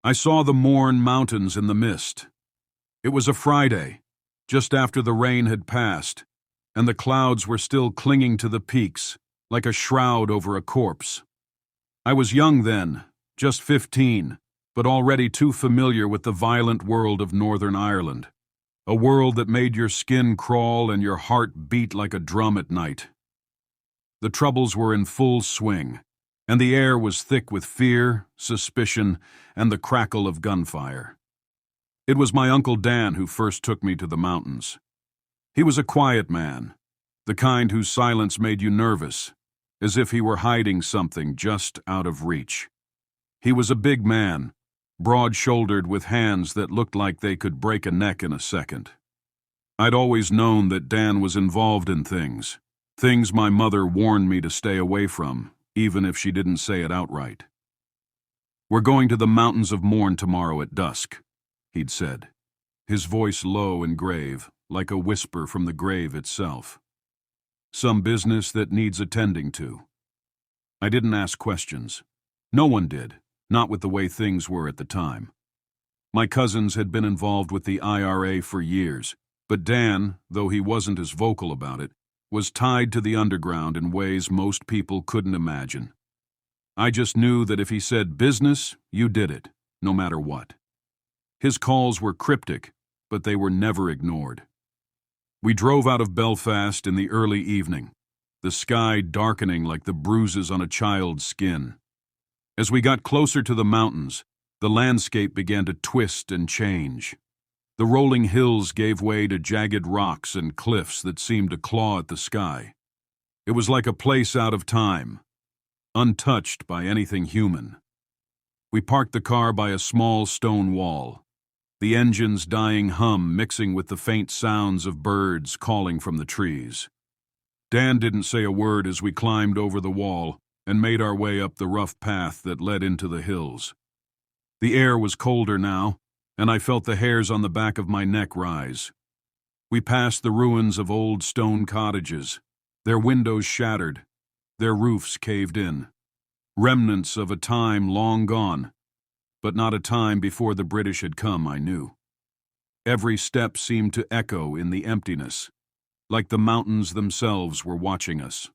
I saw the Mourne mountains in the mist. It was a Friday, just after the rain had passed, and the clouds were still clinging to the peaks, like a shroud over a corpse. I was young then, just 15, but already too familiar with the violent world of Northern Ireland, a world that made your skin crawl and your heart beat like a drum at night. The troubles were in full swing, and the air was thick with fear, suspicion, and the crackle of gunfire. It was my Uncle Dan who first took me to the mountains. He was a quiet man, the kind whose silence made you nervous, as if he were hiding something just out of reach. He was a big man, broad-shouldered with hands that looked like they could break a neck in a second. I'd always known that Dan was involved in things my mother warned me to stay away from, even if she didn't say it outright. "We're going to the mountains of Mourne tomorrow at dusk," he'd said, his voice low and grave, like a whisper from the grave itself. "Some business that needs attending to." I didn't ask questions. No one did, not with the way things were at the time. My cousins had been involved with the IRA for years, but Dan, though he wasn't as vocal about it, was tied to the underground in ways most people couldn't imagine. I just knew that if he said business, you did it, no matter what. His calls were cryptic, but they were never ignored. We drove out of Belfast in the early evening, the sky darkening like the bruises on a child's skin. As we got closer to the mountains, the landscape began to twist and change. The rolling hills gave way to jagged rocks and cliffs that seemed to claw at the sky. It was like a place out of time, untouched by anything human. We parked the car by a small stone wall, the engine's dying hum mixing with the faint sounds of birds calling from the trees. Dan didn't say a word as we climbed over the wall and made our way up the rough path that led into the hills. The air was colder now, and I felt the hairs on the back of my neck rise. We passed the ruins of old stone cottages, their windows shattered, their roofs caved in. Remnants of a time long gone, but not a time before the British had come, I knew. Every step seemed to echo in the emptiness, like the mountains themselves were watching us.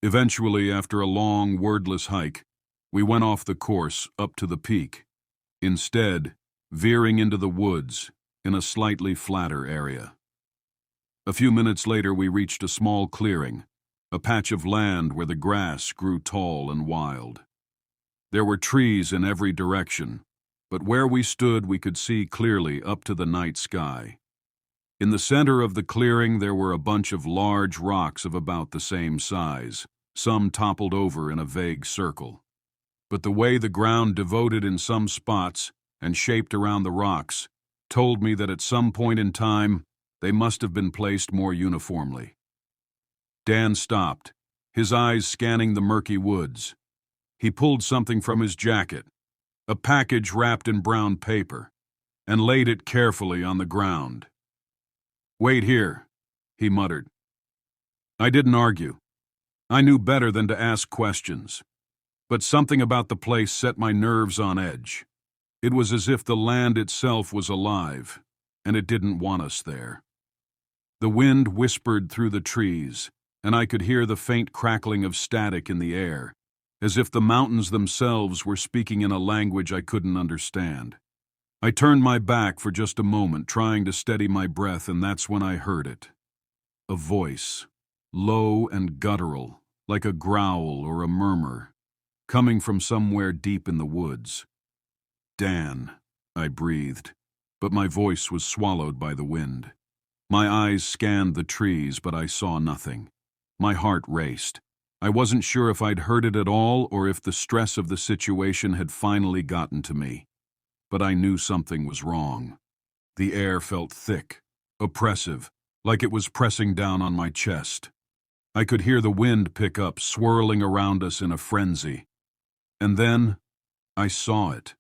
Eventually, after a long, wordless hike, we went off the course up to the peak, instead veering into the woods in a slightly flatter area. A few minutes later, we reached a small clearing, a patch of land where the grass grew tall and wild. There were trees in every direction, but where we stood we could see clearly up to the night sky. In the center of the clearing there were a bunch of large rocks of about the same size, some toppled over in a vague circle. But the way the ground devoted in some spots and shaped around the rocks told me that at some point in time they must have been placed more uniformly. Dan stopped, his eyes scanning the murky woods. He pulled something from his jacket, a package wrapped in brown paper, and laid it carefully on the ground. "Wait here," he muttered. I didn't argue. I knew better than to ask questions, but something about the place set my nerves on edge. It was as if the land itself was alive, and it didn't want us there. The wind whispered through the trees, and I could hear the faint crackling of static in the air, as if the mountains themselves were speaking in a language I couldn't understand. I turned my back for just a moment, trying to steady my breath, and that's when I heard it. A voice, low and guttural, like a growl or a murmur, coming from somewhere deep in the woods. "Dan," I breathed, but my voice was swallowed by the wind. My eyes scanned the trees, but I saw nothing. My heart raced. I wasn't sure if I'd heard it at all or if the stress of the situation had finally gotten to me. But I knew something was wrong. The air felt thick, oppressive, like it was pressing down on my chest. I could hear the wind pick up, swirling around us in a frenzy. And then I saw it.